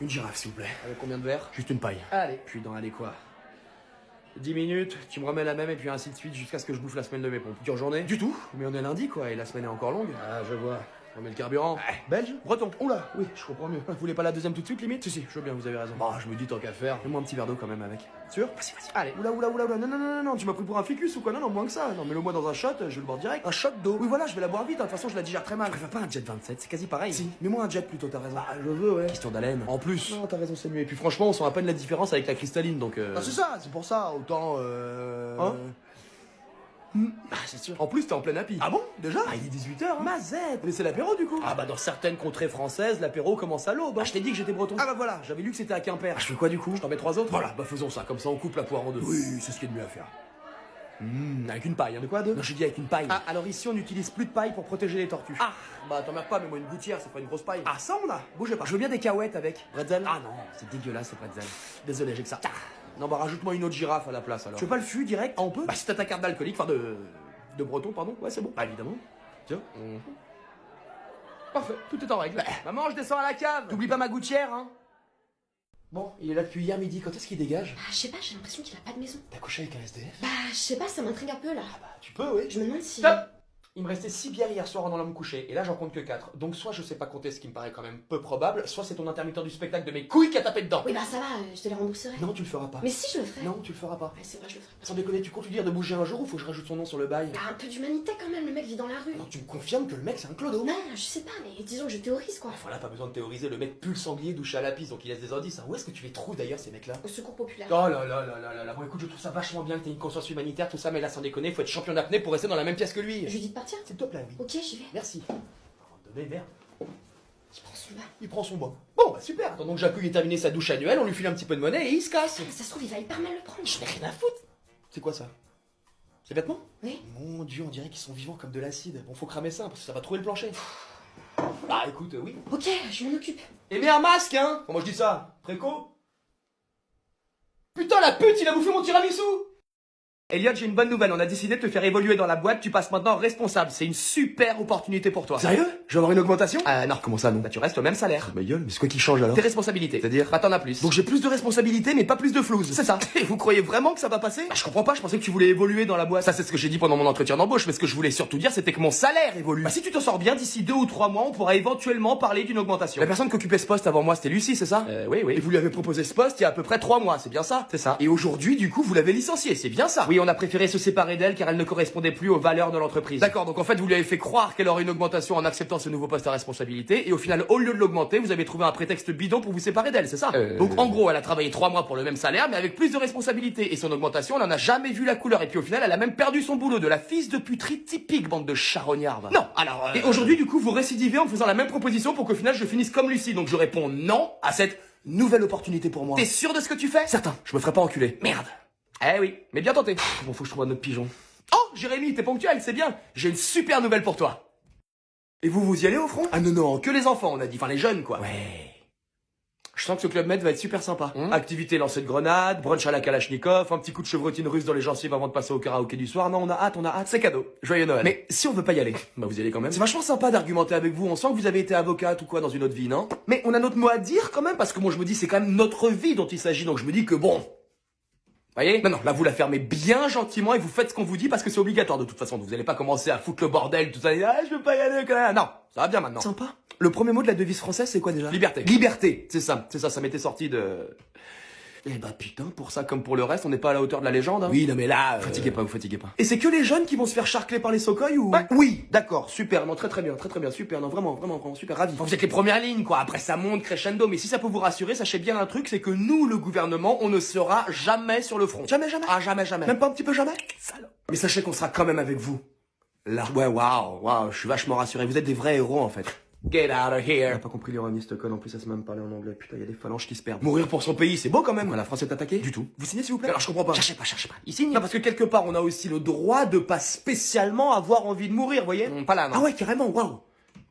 Une girafe, s'il vous plaît. Avec combien de verres? Juste une paille. Allez, puis dans allez quoi? 10 minutes, tu me remets la même et puis ainsi de suite jusqu'à ce que je bouffe la semaine de mes pompes. Dure journée? Du tout. Mais on est lundi quoi, et la semaine est encore longue. Ah, je vois. On met le carburant. Belge? Breton. Oula, oui, je comprends mieux. Vous voulez pas la deuxième tout de suite limite? Si, je veux bien, vous avez raison. Bah, je me dis tant qu'à faire. Fais-moi un petit verre d'eau quand même avec. Sûr? Vas-y, vas-y. Allez. Oula, non, tu m'as pris pour un ficus ou quoi? Non, moins que ça. Non, mets-le moi dans un shot, je vais le boire direct. Un shot d'eau? Oui, voilà, je vais la boire vite, de toute façon, je la digère très mal. Je préfère pas un jet 27, c'est quasi pareil. Si, mets-moi un jet plutôt, t'as raison. Ah, je veux, ouais. Question d'haleine. En plus. Non, t'as raison, c'est mieux. Et puis franchement, on sent à peine la différence avec la cristalline, donc Ah, c'est ça, c'est pour ça, autant Hein? Ah, c'est sûr. En plus, t'es en plein happy. Ah bon? Déjà? Ah, il est 18h, hein. Mazette! Mais c'est l'apéro du coup. Ah bah dans certaines contrées françaises, l'apéro commence à l'aube. Ah, je t'ai dit que j'étais breton. Ah bah voilà, j'avais lu que c'était à Quimper. Ah, je fais quoi du coup? Je t'en mets 3 autres? Voilà. Bah faisons ça, comme ça on coupe la poire en deux. Oui, c'est ce qu'il y a de mieux à faire. Avec une paille, hein. De quoi deux? Non, j'ai dit avec une paille. Ah, alors ici on n'utilise plus de paille pour protéger les tortues. Ah. Bah t'emmerdes pas, mais moi une gouttière, c'est pas une grosse paille. Ah, ça on a. Bougez pas. Je veux bien des cahuètes avec. Bretzel? Ah non, c'est dégueulasse ces pretzels. Désolé, j'ai que ça. Non bah rajoute-moi une autre girafe à la place alors. Tu veux pas le fût direct? Ah on peut? Bah si t'as ta carte d'alcoolique, enfin de breton, pardon. Ouais c'est bon. Bah évidemment. Tiens. Parfait, tout est en règle. Maman, je descends à la cave. T'oublies pas ma gouttière, hein? Bon, il est là depuis hier midi, quand est-ce qu'il dégage? Bah, je sais pas, j'ai l'impression qu'il a pas de maison. T'as couché avec un SDF? Bah, je sais pas, ça m'intrigue un peu là. Bah tu peux, oui. Je me demande si. Stop! Il me restait 6 bières hier soir en allant me coucher, et là j'en compte que 4. Donc soit je sais pas compter, ce qui me paraît quand même peu probable, soit c'est ton intermittent du spectacle de mes couilles qui a tapé dedans. Oui, bah ça va, je te les rembourserai. Non, tu le feras pas. Mais si, je le ferai. Non, tu le feras pas. Ouais, c'est vrai, je le ferai. Sans déconner, tu comptes lui dire de bouger un jour ou faut que je rajoute son nom sur le bail? Bah, un peu d'humanité quand même, le mec vit dans la rue. Non, tu me confirmes que le mec c'est un clodo? Non, je sais pas, mais disons que je théorise quoi. Voilà, pas besoin de théoriser, le mec pue le sanglier, douché à la pisse, donc il laisse des indices. Hein. Où est-ce que tu les trouves d'ailleurs ces mecs-là? Au secours populaire. Oh là. Bon écoute, je trouve ça vachement bien que t'aies une conscience humanitaire, tout ça, mais là sans déconner, faut être champion d'apnée pour rester dans la même pièce que lui. Je lui dis de partir? S'il te plaît, oui. Ok, j'y vais. Merci. Merde. Il prend son bain. Il prend son bain. Bon bah super, attendons que Jacouille ait terminé sa douche annuelle, on lui file un petit peu de monnaie et il se casse. Ça se trouve, il va hyper mal le prendre. Je n'ai rien à foutre. C'est quoi ça? C'est vêtements? Oui. Mon dieu, on dirait qu'ils sont vivants comme de l'acide. Bon, faut cramer ça parce que ça va trouver le plancher. Bah écoute, oui. Ok, je m'en occupe. Et mets un masque, hein. Comment je dis ça? Préco? Putain, la pute, il a bouffé mon tiramisu! Elliot, j'ai une bonne nouvelle, on a décidé de te faire évoluer dans la boîte, tu passes maintenant responsable, c'est une super opportunité pour toi. Sérieux? Je vais avoir une augmentation? Non, comment ça non? Bah tu restes au même salaire. Ma gueule, mais c'est quoi qui change alors? Tes responsabilités. C'est-à-dire? Bah t'en as plus. Donc j'ai plus de responsabilités mais pas plus de flouze. C'est ça. Et vous croyez vraiment que ça va passer? Bah je comprends pas, je pensais que tu voulais évoluer dans la boîte. Ça c'est ce que j'ai dit pendant mon entretien d'embauche, mais ce que je voulais surtout dire c'était que mon salaire évolue. Bah si tu t'en sors bien, d'ici 2 ou 3 mois, on pourra éventuellement parler d'une augmentation. La personne qui occupait ce poste avant moi c'était Lucie, c'est ça? Oui. Et vous lui avez proposé ce poste il y a à peu près 3 mois, c'est bien ça? C'est ça. Et aujourd'hui, du coup, vous l'avez licenciée, c'est bien ça? Oui, on a préféré se séparer d'elle car elle ne correspondait plus aux valeurs de l'entreprise. D'accord, donc en fait vous lui avez fait croire qu'elle aurait une augmentation en acceptant ce nouveau poste à responsabilité et au final au lieu de l'augmenter vous avez trouvé un prétexte bidon pour vous séparer d'elle, c'est ça? Donc en gros elle a travaillé 3 mois pour le même salaire mais avec plus de responsabilités et son augmentation elle en a jamais vu la couleur et puis au final elle a même perdu son boulot, de la fils de puterie typique, bande de charognards. Non, alors Et aujourd'hui du coup vous récidivez en me faisant la même proposition pour qu'au final je finisse comme Lucie, donc je réponds non à cette nouvelle opportunité pour moi. T'es sûr de ce que tu fais? Certain, je me ferai pas enculer. Merde. Eh oui, mais bien tenté. Bon, faut que je trouve un autre pigeon. Oh, Jérémy, t'es ponctuel, c'est bien. J'ai une super nouvelle pour toi. Et vous y allez au front? Ah non, que les enfants, on a dit. Enfin, les jeunes, quoi. Ouais. Je sens que ce Club Med va être super sympa. Activité lancer de grenade, brunch à la Kalachnikov, un petit coup de chevrotine russe dans les gencives avant de passer au karaoké du soir. Non, on a hâte. C'est cadeau. Joyeux Noël. Mais si on veut pas y aller, bah vous y allez quand même. C'est vachement sympa d'argumenter avec vous. On sent que vous avez été avocate ou quoi dans une autre vie, non? Mais on a notre mot à dire quand même, parce que moi je me dis c'est quand même notre vie dont il s'agit, donc je me dis que bon... Voyez? Non, là vous la fermez bien gentiment et vous faites ce qu'on vous dit parce que c'est obligatoire de toute façon. Vous allez pas commencer à foutre le bordel, tout ça. Je veux pas y aller quand même. Non, ça va bien maintenant. Sympa. Le premier mot de la devise française c'est quoi déjà? Liberté. Liberté, c'est ça, ça m'était sorti de... Eh bah putain, pour ça comme pour le reste, on n'est pas à la hauteur de la légende. Hein. Oui, non mais là... Vous fatiguez pas. Et c'est que les jeunes qui vont se faire charcler par les socoils ou... Oui, d'accord, super, non, Très bien, super, non, vraiment, super, ravi. Enfin, vous êtes les premières lignes, quoi, après ça monte crescendo, mais si ça peut vous rassurer, sachez bien un truc, c'est que nous, le gouvernement, on ne sera jamais sur le front. Jamais? Ah, jamais. Même pas un petit peu jamais? Salaud. Mais sachez qu'on sera quand même avec vous. Là. Ouais, waouh, je suis vachement rassuré, vous êtes des vrais héros, en fait. Get out of here. T'as pas compris l'ironie, cette conne. En plus, elle sait même parler en anglais. Putain, y a des phalanges qui se perdent. Mourir pour son pays, c'est beau quand même. La France est attaquée. Du tout. Vous signez, s'il vous plaît? Alors, je comprends pas. Cherchez pas. Il signe. Non, parce que quelque part, on a aussi le droit de pas spécialement avoir envie de mourir, voyez? Pas là, non. Ah ouais, carrément, waouh.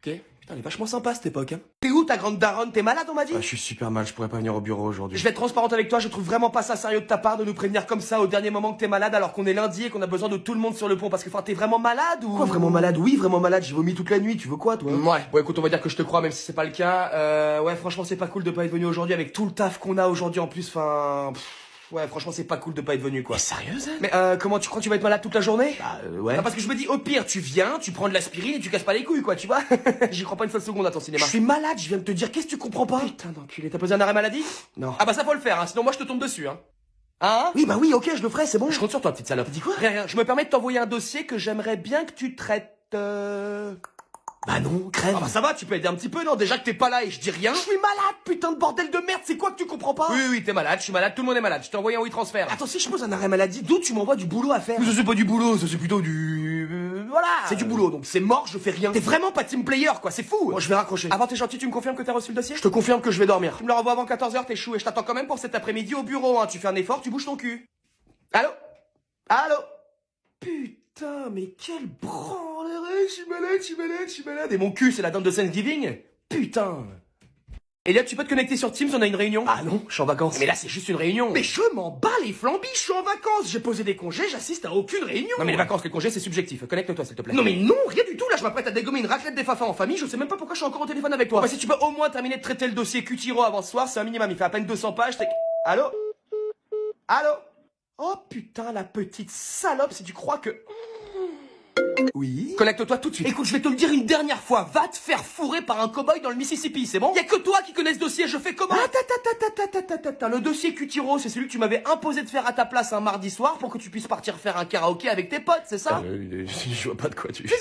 Ok. Elle est vachement sympa cette époque, hein. T'es où ta grande daronne? T'es malade, on m'a dit? Je suis super mal, je pourrais pas venir au bureau aujourd'hui. Je vais être transparente avec toi, je trouve vraiment pas ça sérieux de ta part de nous prévenir comme ça au dernier moment que t'es malade alors qu'on est lundi et qu'on a besoin de tout le monde sur le pont parce que enfin t'es vraiment malade ou... Quoi, vraiment malade? Oui, vraiment malade, j'ai vomi toute la nuit, tu veux quoi, toi? Ouais, bon écoute, on va dire que je te crois même si c'est pas le cas. Ouais, franchement, c'est pas cool de pas être venu aujourd'hui avec tout le taf qu'on a aujourd'hui en plus, enfin... Ouais, franchement, c'est pas cool de pas être venu, quoi. T'es sérieuse, hein? Mais comment tu crois que tu vas être malade toute la journée? Ouais. Non, parce que je me dis, au pire, tu viens, tu prends de l'aspirine et tu casses pas les couilles, quoi, tu vois. J'y crois pas une seule seconde à ton cinéma. Je suis malade, je viens de te dire, qu'est-ce que tu comprends pas? Putain d'enculé, t'as posé un arrêt maladie? Non. Ah bah ça faut le faire, hein, sinon moi je te tombe dessus, hein. Hein? Oui, bah oui, ok, je le ferai, c'est bon. Je compte sur toi, petite salope. Dis quoi? Rien, rien, je me permets de t'envoyer un dossier que j'aimerais bien que tu traites, Bah non, crève. Ah bah ça va, tu peux aider un petit peu, non? Déjà que t'es pas là et je dis rien. Je suis malade, putain de bordel de merde, c'est quoi que tu comprends pas? Oui, oui, t'es malade, je suis malade, tout le monde est malade. Je t'ai envoyé un WeTransfer. Attends, si je pose un arrêt maladie, d'où tu m'envoies du boulot à faire? Mais ça c'est pas du boulot, ça c'est plutôt du... voilà. C'est du boulot, donc c'est mort, je fais rien. T'es vraiment pas team player, quoi, c'est fou. Moi, je vais raccrocher. Avant t'es gentil, tu me confirmes que t'as reçu le dossier? Je te confirme que je vais dormir. Tu me le renvoies avant 14h, t'es chou, et je t'attends quand même pour cet après-midi au bureau, hein. Tu fais un effort, tu bouges ton cul. Allô? Allô? Putain, mais quel branlerais, je suis malade, je suis malade, je suis malade. Et mon cul, c'est la dinde de Thanksgiving? Putain. Elliot, tu peux te connecter sur Teams, on a une réunion? Ah non, je suis en vacances. Mais là, c'est juste une réunion. Mais je m'en bats les flambis, je suis en vacances. J'ai posé des congés, j'assiste à aucune réunion. Non mais les vacances, les congés, c'est subjectif. Connecte-toi, s'il te plaît. Non mais non, rien du tout. Là, je m'apprête à dégommer une raclette des fafas en famille. Je sais même pas pourquoi je suis encore au téléphone avec toi. Bah, si tu peux au moins terminer de traiter le dossier Cutiro avant ce soir, c'est un minimum. Il fait à peine 200 pages. Allô? Allô? Oh putain, la petite salope, si tu crois que... Oui? Connecte-toi tout de suite. Écoute, je vais te le dire une dernière fois. Va te faire fourrer par un cow-boy dans le Mississippi, c'est bon? Y'a que toi qui connais ce dossier, je fais comment? Le dossier Cutiro, c'est celui que tu m'avais imposé de faire à ta place un mardi soir pour que tu puisses partir faire un karaoké avec tes potes, c'est ça? Je vois pas de quoi tu... Si,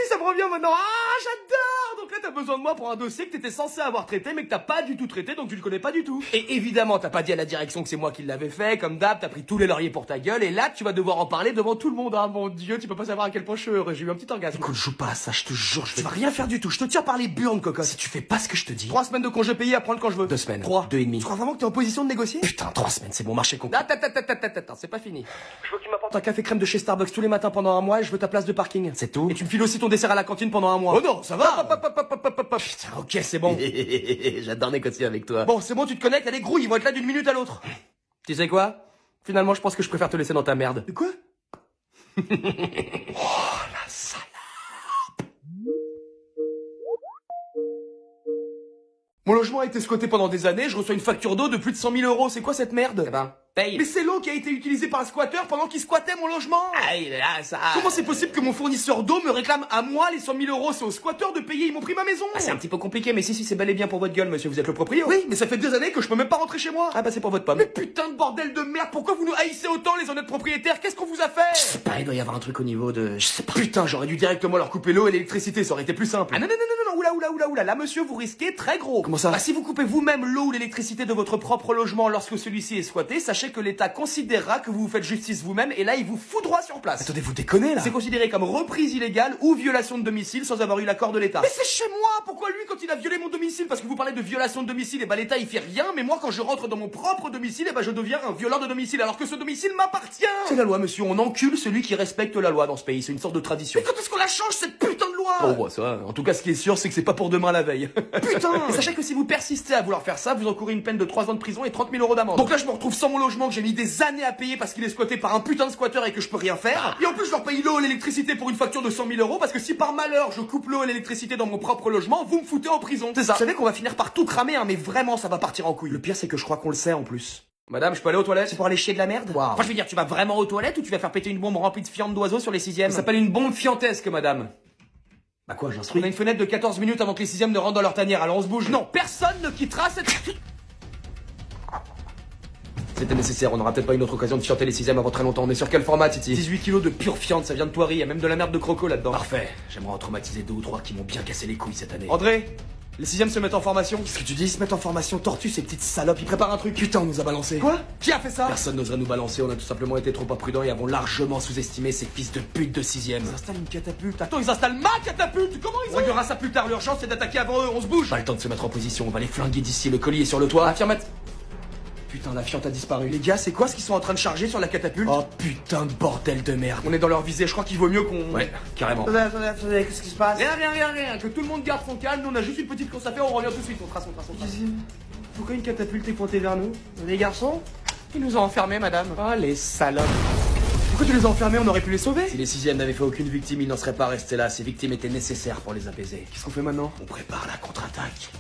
ça me revient maintenant. Ah, j'adore! Donc là, t'as besoin de moi pour un dossier que t'étais censé avoir traité, mais que t'as pas du tout traité, donc tu le connais pas du tout. Et évidemment, t'as pas dit à la direction que c'est moi qui l'avais fait, comme d'hab, t'as pris tous les lauriers pour ta gueule, et là, tu vas devoir en parler devant tout le monde. Ah, mon Dieu, tu peux pas savoir à quel point je suis heureux. J'ai eu un petit orgasme. Écoute, joue pas à ça, je te jure, Tu vas rien faire du tout, je te tire par les burnes, cocotte. Si tu fais pas ce que je te dis... 3 semaines de congé payé à prendre quand je veux. 2 semaines. 3. 2,5. Tu crois vraiment que t'es en position de négocier? Putain, 3 semaines, c'est bon marché concret. Attends, c'est pas fini. Je veux que tu m'apportes un café crème de chez Starbucks tous les matins pendant un mois et je veux ta place de parking. C'est tout? Et tu me files aussi ton dessert à la cantine pendant un mois. Oh non, ça va. Putain, ok, c'est bon. J'adore négocier avec toi. Bon, c'est bon, tu te connectes, allez, grouille, ils vont être là d'une minute à l'autre. Tu sais quoi? Finalement, je pense que je préfère te laisser dans ta merde. Quoi? Oh, la salope. Mon logement a été squatté pendant des années, je reçois une facture d'eau de plus de 100 000 euros. C'est quoi cette merde? Eh ben, paye. Mais c'est l'eau qui a été utilisée par un squatteur pendant qu'il squattait mon logement. Aïe, là, ça... Comment c'est possible que mon fournisseur d'eau me réclame à moi les 100 000 euros? C'est aux squatteurs de payer, ils m'ont pris ma maison. Ah, c'est un petit peu compliqué, mais si, c'est bel et bien pour votre gueule, monsieur, vous êtes le proprio. Oui, mais ça fait des années que je peux même pas rentrer chez moi. Ah bah c'est pour votre pomme. Mais putain de bordel de merde, pourquoi vous nous haïssez autant les honnêtes propriétaires? Qu'est-ce qu'on vous a fait? Je sais pas, il doit y avoir un truc au niveau de... Je sais pas. Putain, j'aurais dû directement leur couper l'eau et l'électricité, ça aurait été plus simple. Ah non, oula, là monsieur, vous risquez très gros. Comment ça? Bah si vous coupez vous-même l'eau ou l'électricité de votre propre logement lorsque celui-ci est squatté, sachez que l'État considérera que vous vous faites justice vous-même et là il vous foudroie sur place. Attendez, vous déconnez là? C'est considéré comme reprise illégale ou violation de domicile sans avoir eu l'accord de l'État. Mais c'est chez moi. Pourquoi lui quand il a violé mon domicile? Parce que vous parlez de violation de domicile, et bah l'État il fait rien, mais moi quand je rentre dans mon propre domicile, et bah je deviens un violeur de domicile alors que ce domicile m'appartient. C'est la loi monsieur, on encule celui qui respecte la loi dans ce pays, c'est une sorte de tradition. Mais quand est-ce qu'on la change cette putain de loi? Oh bah ça, en tout cas ce qui est sûr c'est que c'est pas pour demain la veille. Putain. Et sachez que si vous persistez à vouloir faire ça, vous encourez une peine de 3 ans de prison et 30 000 euros d'amende. Donc là je me retrouve sans mon logement que j'ai mis des années à payer parce qu'il est squatté par un putain de squatteur et que je peux rien faire. Et en plus je leur paye l'eau et l'électricité pour une facture de 100 000 euros parce que si par malheur je coupe l'eau et l'électricité dans mon propre logement, vous me foutez en prison. C'est ça. Vous savez qu'on va finir par tout cramer hein, mais vraiment ça va partir en couille. Le pire c'est que je crois qu'on le sait en plus. Madame, je peux aller aux toilettes? C'est pour aller chier de la merde? Wow. Enfin je veux dire, tu vas vraiment aux toilettes ou tu vas faire péter une bombe remplie de fientes d'oiseaux sur les 6e? Ça s'appelle une bombe fiantesque madame. Bah quoi, j'instruis? On a une fenêtre de 14 minutes avant que les 6e ne rentrent dans leur tanière, alors on se bouge. Non, personne ne quittera cette... C'était nécessaire, on aura peut-être pas une autre occasion de fianter les 6e avant très longtemps. On est sur quel format, Titi? 18 kilos de pure fiente, ça vient de Thoiry, y a même de la merde de croco là-dedans. Parfait, j'aimerais en traumatiser 2 ou 3 qui m'ont bien cassé les couilles cette année. André, les 6e se mettent en formation. Qu'est-ce que tu dis? Ils se mettent en formation, tortue ces petites salopes, ils préparent un truc. Putain, on nous a balancé. Quoi? Qui a fait ça? Personne n'oserait nous balancer, on a tout simplement été trop imprudents et avons largement sous-estimé ces fils de pute de 6e. Ils installent une catapulte. Attends, ils installent ma catapulte? Comment ils ont... On réglera ça plus tard, l'urgence c'est d'attaquer avant eux, on se bouge. Pas le temps de se mettre en position, on va les flinguer d'ici, le colis est sur le toit. Affirmatif. Putain, la fiente a disparu. Les gars, c'est quoi ce qu'ils sont en train de charger sur la catapulte? Oh putain de bordel de merde. On est dans leur visée, je crois qu'il vaut mieux qu'on... Ouais, carrément. Attendez, qu'est-ce qui se passe? Rien, que tout le monde garde son calme, nous on a juste une petite course à faire, on revient tout de suite, on trace. Pourquoi une catapulte est pointée vers nous? Les garçons? Ils nous ont enfermés, madame. Oh, les salopes. Pourquoi tu les as enfermés? On aurait pu les sauver. Si les 6e n'avaient fait aucune victime, ils n'en seraient pas restés là. Ces victimes étaient nécessaires pour les apaiser. Qu'est-ce qu'on fait maintenant? On prépare la contre-attaque.